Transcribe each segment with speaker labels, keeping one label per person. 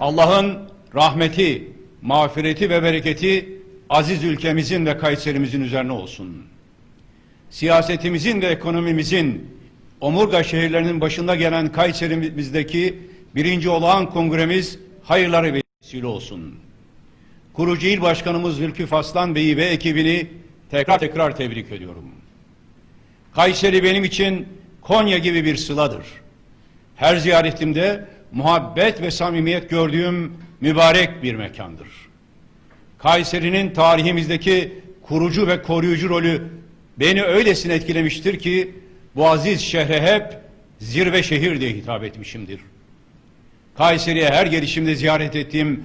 Speaker 1: Allah'ın rahmeti, mağfireti ve bereketi aziz ülkemizin ve Kayserimizin üzerine olsun. Siyasetimizin ve ekonomimizin omurga şehirlerinin başında gelen Kayserimizdeki 1. Olağan Kongremiz hayırlara vesile olsun. Kurucu İl Başkanımız Zülküf Aslan Bey'i ve ekibini tekrar tebrik ediyorum. Kayseri benim için Konya gibi bir sıladır. Her ziyaretimde muhabbet ve samimiyet gördüğüm mübarek bir mekandır. Kayseri'nin tarihimizdeki kurucu ve koruyucu rolü beni öylesine etkilemiştir ki bu aziz şehre hep zirve şehir diye hitap etmişimdir. Kayseri'ye her gelişimde ziyaret ettiğim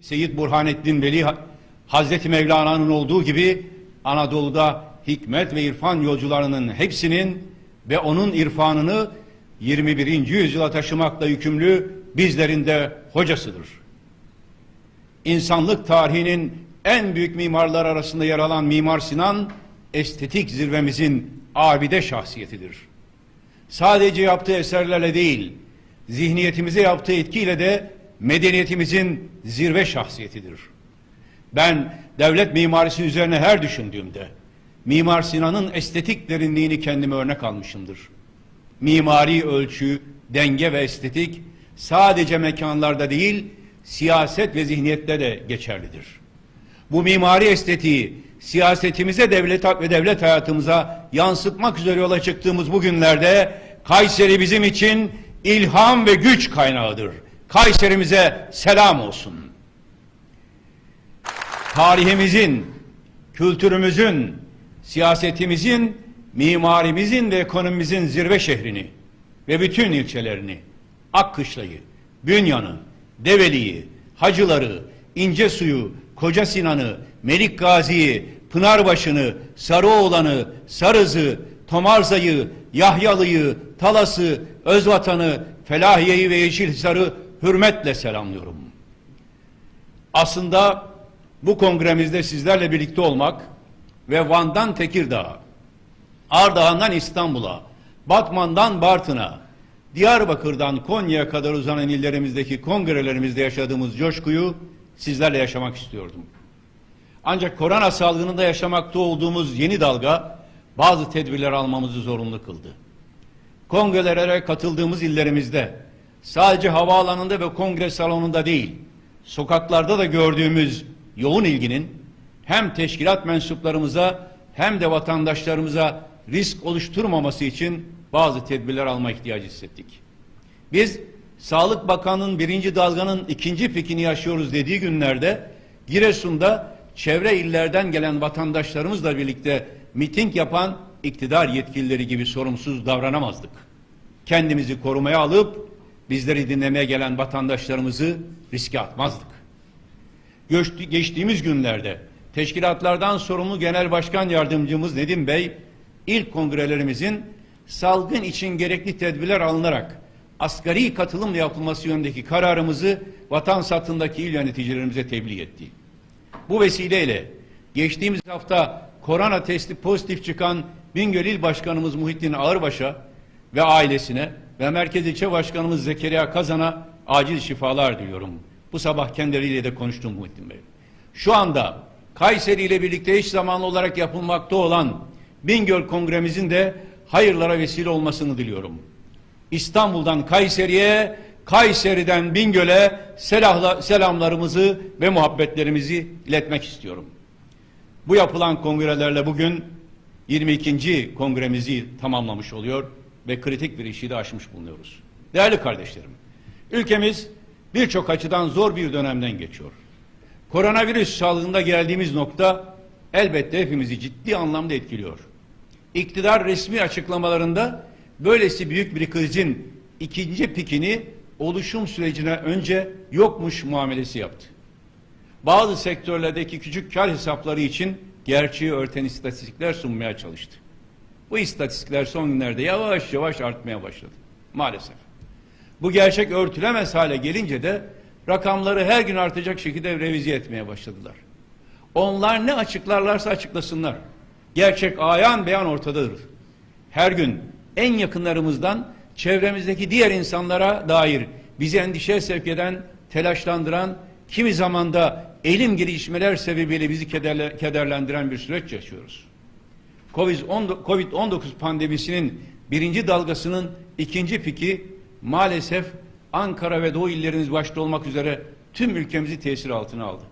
Speaker 1: Seyyid Burhanettin Veli Hazreti Mevlana'nın olduğu gibi Anadolu'da hikmet ve irfan yolcularının hepsinin ve onun irfanını 21. yüzyıla taşımakla yükümlü bizlerin de hocasıdır. İnsanlık tarihinin en büyük mimarlar arasında yer alan Mimar Sinan, estetik zirvemizin abide şahsiyetidir. Sadece yaptığı eserlerle değil, zihniyetimize yaptığı etkiyle de medeniyetimizin zirve şahsiyetidir. Ben devlet mimarisi üzerine her düşündüğümde Mimar Sinan'ın estetik derinliğini kendime örnek almışımdır. Mimari ölçü, denge ve estetik sadece mekanlarda değil, siyaset ve zihniyette de geçerlidir. Bu mimari estetiği siyasetimize, devlet hayatımıza yansıtmak üzere yola çıktığımız bu günlerde Kayseri bizim için ilham ve güç kaynağıdır. Kayserimize selam olsun. Tarihimizin, kültürümüzün, siyasetimizin, mimarimizin ve ekonomimizin zirve şehrini ve bütün ilçelerini, Akkışla'yı, Bünyan'ı, Develi'yi, Hacılar'ı, İncesu'yu, Koca Sinan'ı, Melik Gazi'yi, Pınarbaşı'nı, Sarıoğlan'ı, Sarız'ı, Tomarza'yı, Yahyalı'yı, Talas'ı, Özvatan'ı, Felahiye'yi ve Yeşilhisar'ı hürmetle selamlıyorum. Aslında bu kongremizde sizlerle birlikte olmak ve Van'dan Tekirdağ'a, Ardahan'dan İstanbul'a, Batman'dan Bartın'a, Diyarbakır'dan Konya'ya kadar uzanan illerimizdeki kongrelerimizde yaşadığımız coşkuyu sizlerle yaşamak istiyordum. Ancak korona salgınında yaşamakta olduğumuz yeni dalga bazı tedbirler almamızı zorunlu kıldı. Kongrelere katıldığımız illerimizde sadece havaalanında ve kongre salonunda değil, sokaklarda da gördüğümüz yoğun ilginin hem teşkilat mensuplarımıza hem de vatandaşlarımıza risk oluşturmaması için bazı tedbirler alma ihtiyacı hissettik. Biz Sağlık Bakanı'nın 1. dalganın 2. pikini yaşıyoruz dediği günlerde Giresun'da çevre illerden gelen vatandaşlarımızla birlikte miting yapan iktidar yetkilileri gibi sorumsuz davranamazdık. Kendimizi korumaya alıp bizleri dinlemeye gelen vatandaşlarımızı riske atmazdık. Geçtiğimiz günlerde teşkilatlardan sorumlu Genel Başkan Yardımcımız Nedim Bey, ilk kongrelerimizin salgın için gerekli tedbirler alınarak asgari katılımla yapılması yönündeki kararımızı vatan satındaki il yöneticilerimize tebliğ etti. Bu vesileyle geçtiğimiz hafta korona testi pozitif çıkan Bingöl İl Başkanımız Muhittin Ağırbaş'a ve ailesine ve Merkez İlçe Başkanımız Zekeriya Kazan'a acil şifalar diliyorum. Bu sabah kendileriyle de konuştum Muhittin Bey. Şu anda Kayseri ile birlikte eş zamanlı olarak yapılmakta olan Bingöl Kongremizin de hayırlara vesile olmasını diliyorum. İstanbul'dan Kayseri'ye, Kayseri'den Bingöl'e selamlarımızı ve muhabbetlerimizi iletmek istiyorum. Bu yapılan kongrelerle bugün 22. kongremizi tamamlamış oluyor ve kritik bir işi de aşmış bulunuyoruz. Değerli kardeşlerim, ülkemiz birçok açıdan zor bir dönemden geçiyor. Koronavirüs salgınında geldiğimiz nokta elbette hepimizi ciddi anlamda etkiliyor. İktidar resmi açıklamalarında böylesi büyük bir krizin 2. pikini oluşum sürecine önce yokmuş muamelesi yaptı. Bazı sektörlerdeki küçük kar hesapları için gerçeği örten istatistikler sunmaya çalıştı. Bu istatistikler son günlerde yavaş yavaş artmaya başladı. Maalesef. Bu gerçek örtülemez hale gelince de rakamları her gün artacak şekilde revize etmeye başladılar. Onlar ne açıklarlarsa açıklasınlar. Gerçek ayan beyan ortadadır. Her gün en yakınlarımızdan çevremizdeki diğer insanlara dair bizi endişeye sevk eden telaşlandıran, kimi zaman da elim gelişmeler sebebiyle bizi kederlendiren bir süreç yaşıyoruz. Covid-19 pandemisinin birinci dalgasının ikinci piki maalesef Ankara ve Doğu illeriniz başta olmak üzere tüm ülkemizi tesir altına aldı.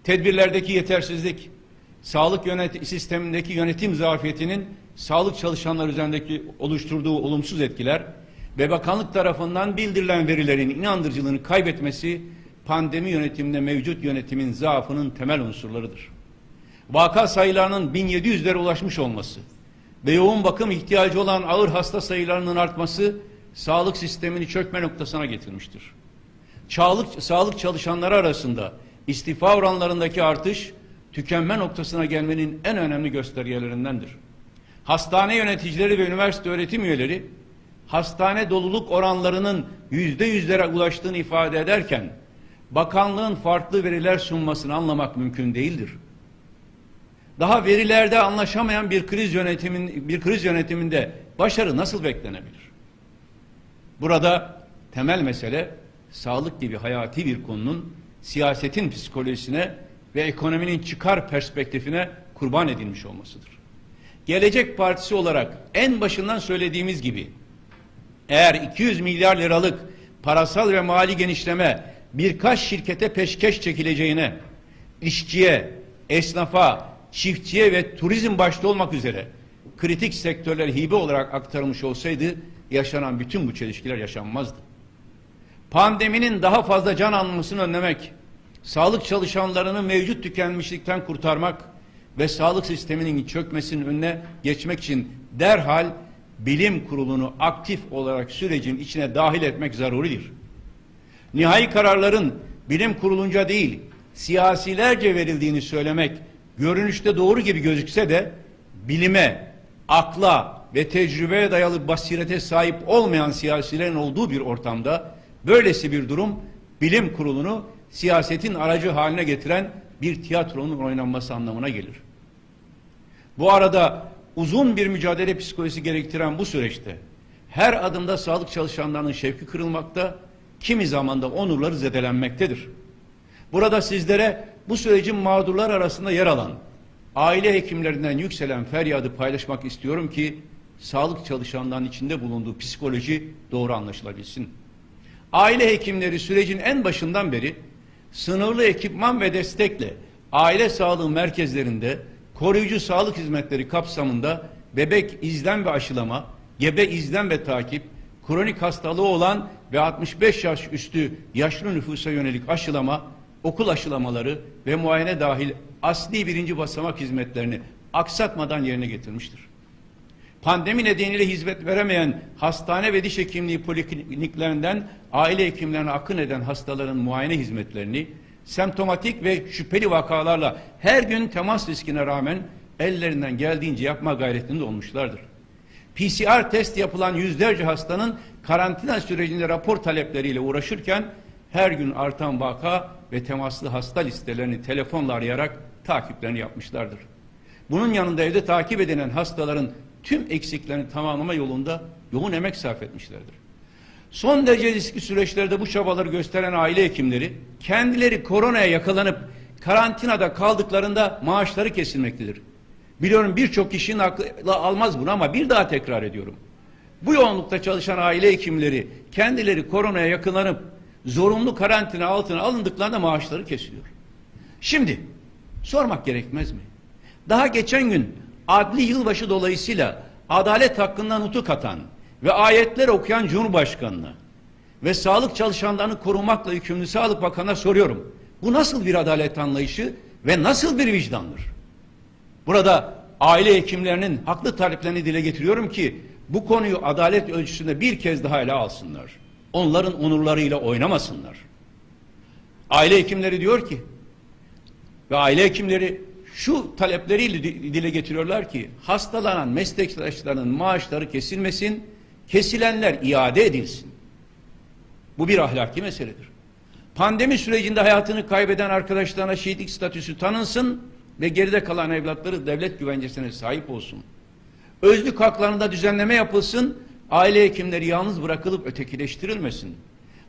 Speaker 1: Tedbirlerdeki yetersizlik, sağlık sistemindeki yönetim zafiyetinin sağlık çalışanları üzerindeki oluşturduğu olumsuz etkiler ve bakanlık tarafından bildirilen verilerin inandırıcılığını kaybetmesi pandemi yönetiminde mevcut yönetimin zaafının temel unsurlarıdır. Vaka sayılarının 1700'lere ulaşmış olması ve yoğun bakım ihtiyacı olan ağır hasta sayılarının artması sağlık sistemini çökme noktasına getirmiştir. Sağlık çalışanları arasında istifa oranlarındaki artış tükenme noktasına gelmenin en önemli göstergelerindendir. Hastane yöneticileri ve üniversite öğretim üyeleri hastane doluluk oranlarının %100'lere ulaştığını ifade ederken bakanlığın farklı veriler sunmasını anlamak mümkün değildir. Daha verilerde anlaşamayan bir kriz yönetiminde başarı nasıl beklenebilir? Burada temel mesele sağlık gibi hayati bir konunun siyasetin psikolojisine ve ekonominin çıkar perspektifine kurban edilmiş olmasıdır. Gelecek Partisi olarak en başından söylediğimiz gibi eğer 200 milyar liralık parasal ve mali genişleme birkaç şirkete peşkeş çekileceğine, işçiye, esnafa, çiftçiye ve turizm başta olmak üzere kritik sektörler hibe olarak aktarılmış olsaydı yaşanan bütün bu çelişkiler yaşanmazdı. Pandeminin daha fazla can almasını önlemek, sağlık çalışanlarını mevcut tükenmişlikten kurtarmak ve sağlık sisteminin çökmesinin önüne geçmek için derhal bilim kurulunu aktif olarak sürecin içine dahil etmek zaruridir. Nihai kararların bilim kurulunca değil, siyasilerce verildiğini söylemek görünüşte doğru gibi gözükse de bilime, akla ve tecrübeye dayalı basirete sahip olmayan siyasilerin olduğu bir ortamda böylesi bir durum bilim kurulunu siyasetin aracı haline getiren bir tiyatronun oynanması anlamına gelir. Bu arada uzun bir mücadele psikolojisi gerektiren bu süreçte her adımda sağlık çalışanlarının şevki kırılmakta, kimi zaman da onurları zedelenmektedir. Burada sizlere bu sürecin mağdurlar arasında yer alan aile hekimlerinden yükselen feryadı paylaşmak istiyorum ki sağlık çalışanlarının içinde bulunduğu psikoloji doğru anlaşılabilsin. Aile hekimleri sürecin en başından beri sınırlı ekipman ve destekle aile sağlığı merkezlerinde koruyucu sağlık hizmetleri kapsamında bebek izlem ve aşılama, gebe izlem ve takip, kronik hastalığı olan ve 65 yaş üstü yaşlı nüfusa yönelik aşılama, okul aşılamaları ve muayene dahil asli birinci basamak hizmetlerini aksatmadan yerine getirmiştir. Pandemi nedeniyle hizmet veremeyen hastane ve diş hekimliği polikliniklerinden aile hekimlerine akın eden hastaların muayene hizmetlerini semptomatik ve şüpheli vakalarla her gün temas riskine rağmen ellerinden geldiğince yapma gayretinde olmuşlardır. PCR test yapılan yüzlerce hastanın karantina sürecinde rapor talepleriyle uğraşırken her gün artan vaka ve temaslı hasta listelerini telefonla arayarak takiplerini yapmışlardır. Bunun yanında evde takip edilen hastaların tüm eksiklerini tamamlama yolunda yoğun emek sarf etmişlerdir. Son derece riskli süreçlerde bu çabaları gösteren aile hekimleri kendileri koronaya yakalanıp karantinada kaldıklarında maaşları kesilmektedir. Biliyorum birçok kişinin aklı almaz bunu ama bir daha tekrar ediyorum. Bu yoğunlukta çalışan aile hekimleri kendileri koronaya yakalanıp zorunlu karantina altına alındıklarında maaşları kesiliyor. Şimdi sormak gerekmez mi? Daha geçen gün adli yılbaşı dolayısıyla adalet hakkında nutuk atan ve ayetler okuyan Cumhurbaşkanı'na ve sağlık çalışanlarını korumakla yükümlü Sağlık Bakanı'na soruyorum. Bu nasıl bir adalet anlayışı ve nasıl bir vicdandır? Burada aile hekimlerinin haklı taleplerini dile getiriyorum ki bu konuyu adalet ölçüsünde bir kez daha ele alsınlar. Onların onurlarıyla oynamasınlar. Aile hekimleri diyor ki ve aile hekimleri şu talepleriyle dile getiriyorlar ki hastalanan meslektaşlarının maaşları kesilmesin, kesilenler iade edilsin. Bu bir ahlaki meseledir. Pandemi sürecinde hayatını kaybeden arkadaşlarına şehitlik statüsü tanınsın ve geride kalan evlatları devlet güvencesine sahip olsun. Özlük haklarında düzenleme yapılsın, aile hekimleri yalnız bırakılıp ötekileştirilmesin.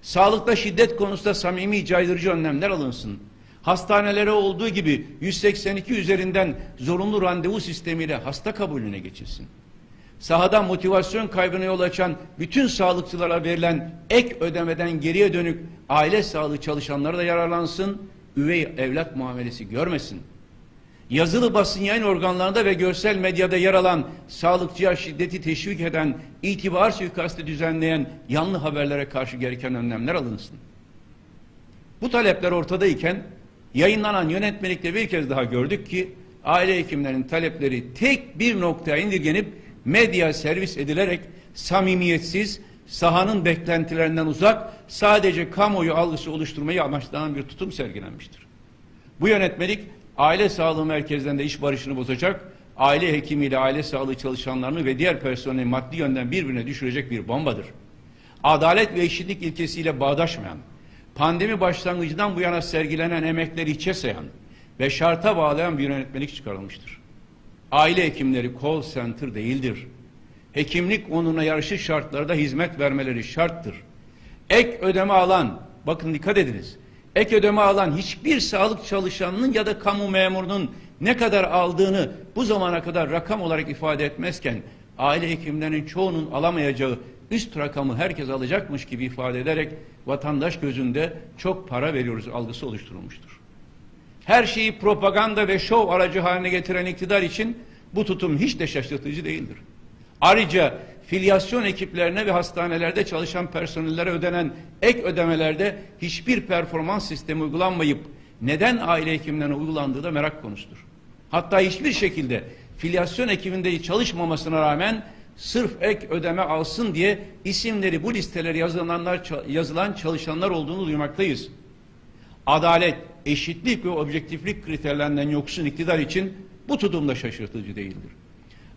Speaker 1: Sağlıkta şiddet konusunda samimi caydırıcı önlemler alınsın. Hastanelere olduğu gibi 182 üzerinden zorunlu randevu sistemiyle hasta kabulüne geçilsin. Sahada motivasyon kaybına yol açan bütün sağlıkçılara verilen ek ödemeden geriye dönük aile sağlığı çalışanları da yararlansın, üvey evlat muamelesi görmesin. Yazılı basın yayın organlarında ve görsel medyada yer alan sağlıkçıya şiddeti teşvik eden, itibar suikastı düzenleyen yanlı haberlere karşı gereken önlemler alınsın. Bu talepler ortadayken yayınlanan yönetmelikte bir kez daha gördük ki aile hekimlerinin talepleri tek bir noktaya indirgenip medya servis edilerek samimiyetsiz, sahanın beklentilerinden uzak, sadece kamuoyu algısı oluşturmayı amaçlanan bir tutum sergilenmiştir. Bu yönetmelik aile sağlığı merkezlerinde iş barışını bozacak, aile hekimiyle aile sağlığı çalışanlarını ve diğer personeli maddi yönden birbirine düşürecek bir bombadır. Adalet ve eşitlik ilkesiyle bağdaşmayan, pandemi başlangıcından bu yana sergilenen emekleri hiçe sayan ve şarta bağlayan bir yönetmelik çıkarılmıştır. Aile hekimleri call center değildir. Hekimlik onuruna yarışır şartlarda hizmet vermeleri şarttır. Ek ödeme alan, bakın dikkat ediniz, ek ödeme alan hiçbir sağlık çalışanının ya da kamu memurunun ne kadar aldığını bu zamana kadar rakam olarak ifade etmezken, aile hekimlerinin çoğunun alamayacağı üst rakamı herkes alacakmış gibi ifade ederek vatandaş gözünde çok para veriyoruz algısı oluşturulmuştur. Her şeyi propaganda ve şov aracı haline getiren iktidar için bu tutum hiç de şaşırtıcı değildir. Ayrıca filyasyon ekiplerine ve hastanelerde çalışan personellere ödenen ek ödemelerde hiçbir performans sistemi uygulanmayıp neden aile hekimlerine uygulandığı da merak konusudur. Hatta hiçbir şekilde filyasyon ekibinde çalışmamasına rağmen sırf ek ödeme alsın diye isimleri bu listelere yazılan çalışanlar olduğunu duymaktayız. Adalet, eşitlik ve objektiflik kriterlerinden yoksun iktidar için bu tutum da şaşırtıcı değildir.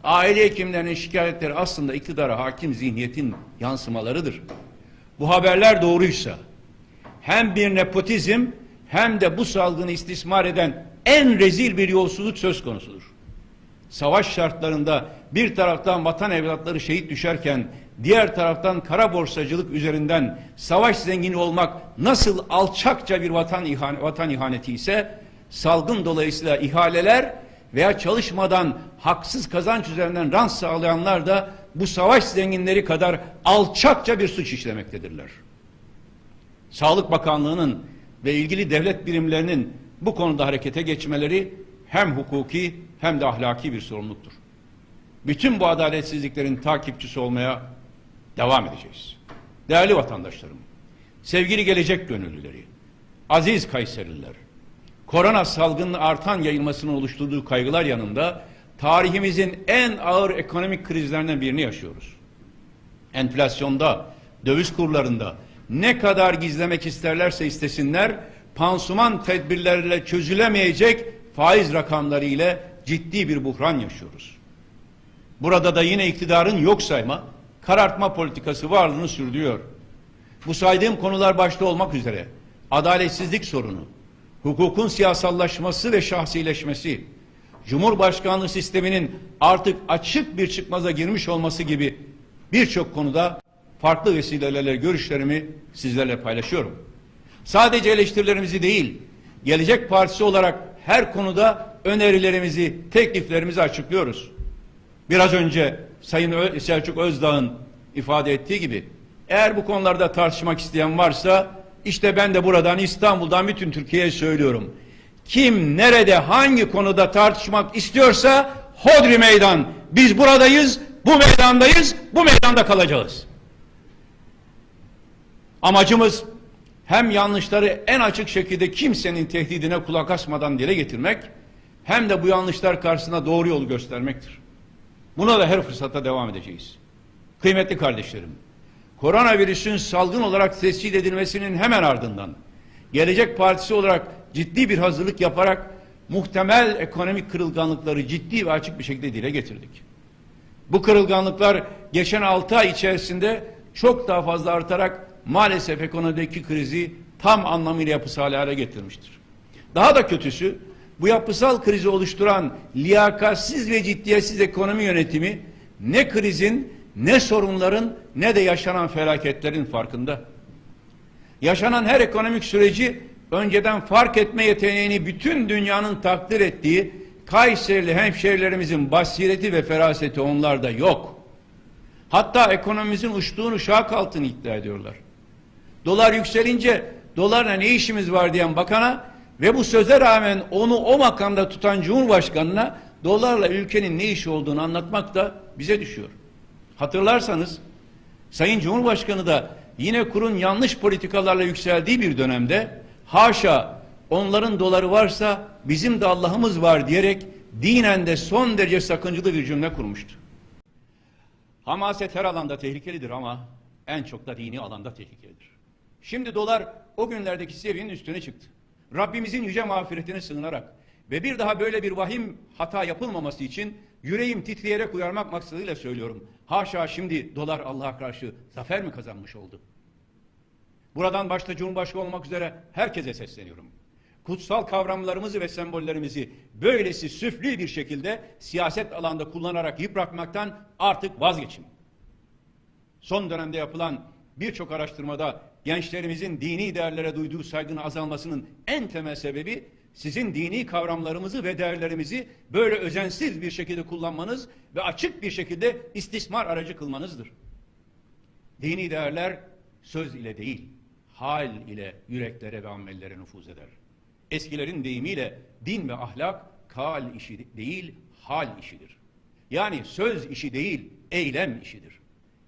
Speaker 1: Aile hekimlerinin şikayetleri aslında iktidara hakim zihniyetin yansımalarıdır. Bu haberler doğruysa hem bir nepotizm hem de bu salgını istismar eden en rezil bir yolsuzluk söz konusudur. Savaş şartlarında bir taraftan vatan evlatları şehit düşerken diğer taraftan kara borsacılık üzerinden savaş zengini olmak nasıl alçakça bir vatan ihaneti ise salgın dolayısıyla ihaleler veya çalışmadan haksız kazanç üzerinden rant sağlayanlar da bu savaş zenginleri kadar alçakça bir suç işlemektedirler. Sağlık Bakanlığı'nın ve ilgili devlet birimlerinin bu konuda harekete geçmeleri hem hukuki hem de ahlaki bir sorumluluktur. Bütün bu adaletsizliklerin takipçisi olmaya devam edeceğiz. Değerli vatandaşlarım, sevgili gelecek gönüllüleri, aziz Kayserililer, korona salgının artan yayılmasının oluşturduğu kaygılar yanında tarihimizin en ağır ekonomik krizlerinden birini yaşıyoruz. Enflasyonda, döviz kurlarında ne kadar gizlemek isterlerse istesinler, pansuman tedbirleriyle çözülemeyecek faiz rakamları ile ciddi bir buhran yaşıyoruz. Burada da yine iktidarın yok sayma, karartma politikası varlığını sürdürüyor. Bu saydığım konular başta olmak üzere adaletsizlik sorunu, hukukun siyasallaşması ve şahsileşmesi, Cumhurbaşkanlığı sisteminin artık açık bir çıkmaza girmiş olması gibi birçok konuda farklı vesilelerle görüşlerimi sizlerle paylaşıyorum. Sadece eleştirilerimizi değil, Gelecek Partisi olarak her konuda önerilerimizi, tekliflerimizi açıklıyoruz. Biraz önce Sayın Selçuk Özdağ'ın ifade ettiği gibi eğer bu konularda tartışmak isteyen varsa işte ben de buradan İstanbul'dan bütün Türkiye'ye söylüyorum. Kim nerede hangi konuda tartışmak istiyorsa hodri meydan. Biz buradayız, bu meydandayız, bu meydanda kalacağız. Amacımız hem yanlışları en açık şekilde kimsenin tehdidine kulak asmadan dile getirmek hem de bu yanlışlar karşısında doğru yolu göstermektir. Buna da her fırsatta devam edeceğiz. Kıymetli kardeşlerim, koronavirüsün salgın olarak tescil edilmesinin hemen ardından Gelecek Partisi olarak ciddi bir hazırlık yaparak muhtemel ekonomik kırılganlıkları ciddi ve açık bir şekilde dile getirdik. Bu kırılganlıklar geçen 6 ay içerisinde çok daha fazla artarak maalesef ekonomideki krizi tam anlamıyla yapısal hale getirmiştir. Daha da kötüsü bu yapısal krizi oluşturan liyakatsiz ve ciddiyetsiz ekonomi yönetimi ne krizin, ne sorunların, ne de yaşanan felaketlerin farkında. Yaşanan her ekonomik süreci önceden fark etme yeteneğini bütün dünyanın takdir ettiği Kayserili hemşehrilerimizin basireti ve feraseti onlarda yok. Hatta ekonomimizin uçtuğunu şak altını iddia ediyorlar. Dolar yükselince dolarla ne işimiz var diyen bakana ve bu söze rağmen onu o makamda tutan Cumhurbaşkanına dolarla ülkenin ne işi olduğunu anlatmak da bize düşüyor. Hatırlarsanız Sayın Cumhurbaşkanı da yine kurun yanlış politikalarla yükseldiği bir dönemde haşa onların doları varsa bizim de Allah'ımız var diyerek dinen de son derece sakıncalı bir cümle kurmuştu. Hamaset her alanda tehlikelidir ama en çok da dini alanda tehlikelidir. Şimdi dolar o günlerdeki seviyenin üstüne çıktı. Rabbimizin yüce mağfiretine sığınarak ve bir daha böyle bir vahim hata yapılmaması için yüreğim titreyerek uyarmak maksadıyla söylüyorum. Haşa şimdi dolar Allah'a karşı zafer mi kazanmış oldu? Buradan başta Cumhurbaşkanı olmak üzere herkese sesleniyorum. Kutsal kavramlarımızı ve sembollerimizi böylesi süfli bir şekilde siyaset alanda kullanarak yıpratmaktan artık vazgeçin. Son dönemde yapılan birçok araştırmada gençlerimizin dini değerlere duyduğu saygının azalmasının en temel sebebi sizin dini kavramlarımızı ve değerlerimizi böyle özensiz bir şekilde kullanmanız ve açık bir şekilde istismar aracı kılmanızdır. Dini değerler söz ile değil, hal ile yüreklere ve amellere nüfuz eder. Eskilerin deyimiyle din ve ahlak kal işi değil, hal işidir. Yani söz işi değil, eylem işidir.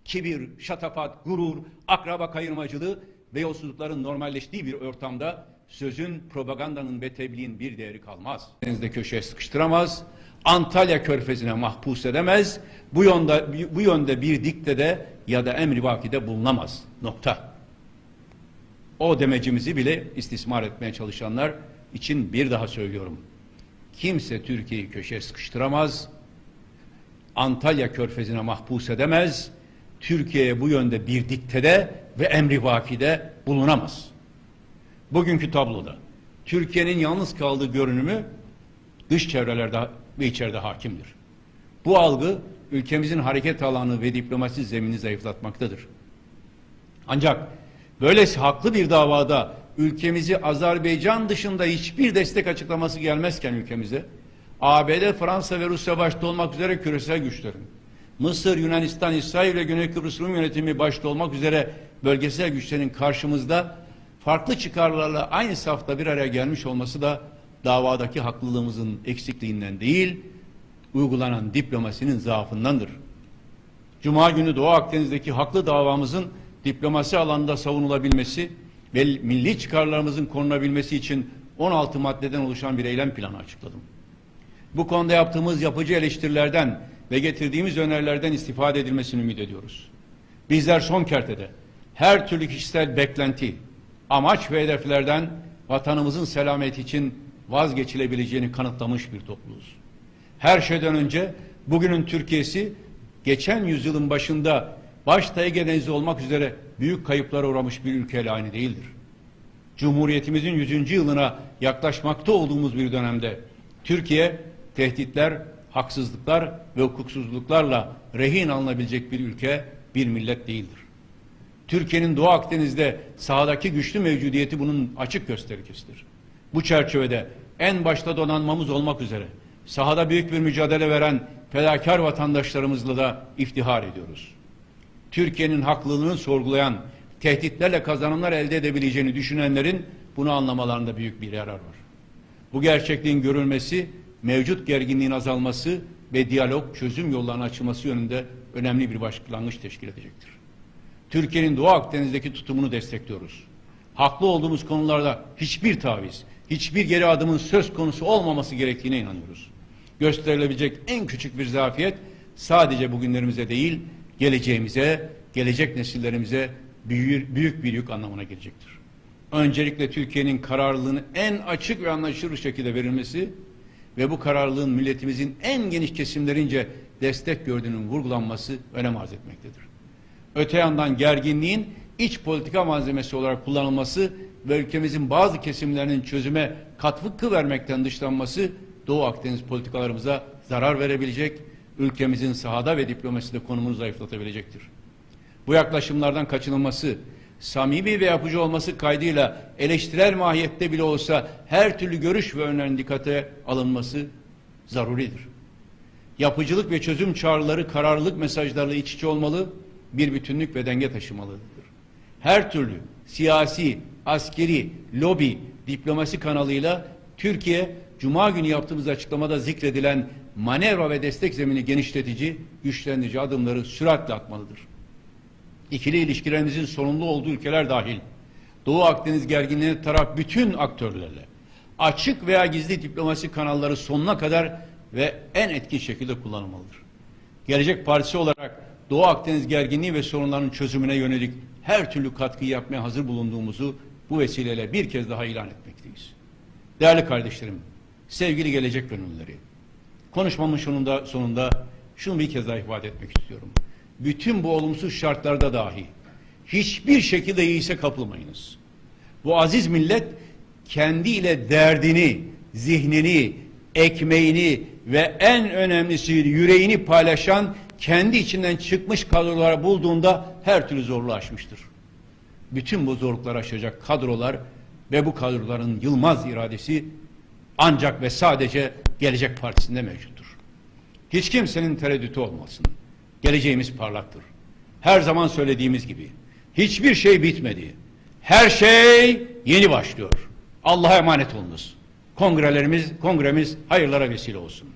Speaker 1: Kibir, şatafat, gurur, akraba kayırmacılığı ve yolsuzlukların normalleştiği bir ortamda sözün, propagandanın ve tebliğin bir değeri kalmaz. Denizde köşeye sıkıştıramaz, Antalya körfezine mahpus edemez, bu yönde bir diktede ya da emri vakide bulunamaz. Nokta. O demecimizi bile istismar etmeye çalışanlar için bir daha söylüyorum. Kimse Türkiye'yi köşeye sıkıştıramaz, Antalya körfezine mahpus edemez, Türkiye'ye bu yönde bir diktede ve emri vakide bulunamaz. Bugünkü tabloda Türkiye'nin yalnız kaldığı görünümü dış çevrelerde ve içeride hakimdir. Bu algı ülkemizin hareket alanı ve diplomasi zeminini zayıflatmaktadır. Ancak böylesi haklı bir davada ülkemizi Azerbaycan dışında hiçbir destek açıklaması gelmezken ülkemize ABD, Fransa ve Rusya başta olmak üzere küresel güçlerin Mısır, Yunanistan, İsrail ve Güney Kıbrıs Rum yönetimi başta olmak üzere bölgesel güçlerin karşımızda farklı çıkarlarla aynı safta bir araya gelmiş olması da davadaki haklılığımızın eksikliğinden değil, uygulanan diplomasinin zaafındandır. Cuma günü Doğu Akdeniz'deki haklı davamızın diplomasi alanında savunulabilmesi ve milli çıkarlarımızın korunabilmesi için 16 maddeden oluşan bir eylem planı açıkladım. Bu konuda yaptığımız yapıcı eleştirilerden ve getirdiğimiz önerilerden istifade edilmesini ümit ediyoruz. Bizler son kertede her türlü kişisel beklenti, amaç ve hedeflerden vatanımızın selameti için vazgeçilebileceğini kanıtlamış bir topluluğuz. Her şeyden önce bugünün Türkiye'si geçen yüzyılın başında başta Ege Denizi olmak üzere büyük kayıplara uğramış bir ülkeyle aynı değildir. Cumhuriyetimizin 100. yılına yaklaşmakta olduğumuz bir dönemde Türkiye tehditler, haksızlıklar ve hukuksuzluklarla rehin alınabilecek bir ülke, bir millet değildir. Türkiye'nin Doğu Akdeniz'de sahadaki güçlü mevcudiyeti bunun açık göstergesidir. Bu çerçevede en başta donanmamız olmak üzere sahada büyük bir mücadele veren fedakar vatandaşlarımızla da iftihar ediyoruz. Türkiye'nin haklılığını sorgulayan, tehditlerle kazanımlar elde edebileceğini düşünenlerin bunu anlamalarında büyük bir yarar var. Bu gerçekliğin görülmesi, mevcut gerginliğin azalması ve diyalog çözüm yollarının açılması yönünde önemli bir başlangıç teşkil edecektir. Türkiye'nin Doğu Akdeniz'deki tutumunu destekliyoruz. Haklı olduğumuz konularda hiçbir taviz, hiçbir geri adımın söz konusu olmaması gerektiğine inanıyoruz. Gösterilebilecek en küçük bir zafiyet sadece bugünlerimize değil, geleceğimize, gelecek nesillerimize büyük bir yük anlamına gelecektir. Öncelikle Türkiye'nin kararlılığını en açık ve anlaşılır şekilde verilmesi ve bu kararlılığın milletimizin en geniş kesimlerince destek gördüğünün vurgulanması önem arz etmektedir. Öte yandan gerginliğin iç politika malzemesi olarak kullanılması ve ülkemizin bazı kesimlerinin çözüme katkı vermekten dışlanması Doğu Akdeniz politikalarımıza zarar verebilecek, ülkemizin sahada ve diplomaside konumunu zayıflatabilecektir. Bu yaklaşımlardan kaçınılması, samimi ve yapıcı olması kaydıyla eleştirel mahiyette bile olsa her türlü görüş ve önerilerin dikkate alınması zaruridir. Yapıcılık ve çözüm çağrıları kararlılık mesajlarıyla iç içe olmalı, bir bütünlük ve denge taşımalıdır. Her türlü siyasi, askeri, lobi, diplomasi kanalıyla Türkiye, Cuma günü yaptığımız açıklamada zikredilen manevra ve destek zemini genişletici, güçlendirici adımları süratle atmalıdır. İkili ilişkilerimizin sorunlu olduğu ülkeler dahil, Doğu Akdeniz gerginliğine taraf bütün aktörlerle, açık veya gizli diplomasi kanalları sonuna kadar ve en etkin şekilde kullanılmalıdır. Gelecek Partisi olarak Doğu Akdeniz gerginliği ve sorunların çözümüne yönelik her türlü katkıyı yapmaya hazır bulunduğumuzu bu vesileyle bir kez daha ilan etmekteyiz. Değerli kardeşlerim, sevgili gelecek gönüllüleri, konuşmamın sonunda şunu bir kez daha ifade etmek istiyorum. Bütün bu olumsuz şartlarda dahi hiçbir şekilde iyise kapılmayınız. Bu aziz millet kendiyle derdini, zihnini, ekmeğini ve en önemlisi yüreğini paylaşan, kendi içinden çıkmış kadroları bulduğunda her türlü zorluğu aşmıştır. Bütün bu zorlukları aşacak kadrolar ve bu kadroların yılmaz iradesi ancak ve sadece Gelecek Partisi'nde mevcuttur. Hiç kimsenin tereddütü olmasın. Geleceğimiz parlaktır. Her zaman söylediğimiz gibi hiçbir şey bitmedi. Her şey yeni başlıyor. Allah'a emanet olunuz. Kongremiz hayırlara vesile olsun.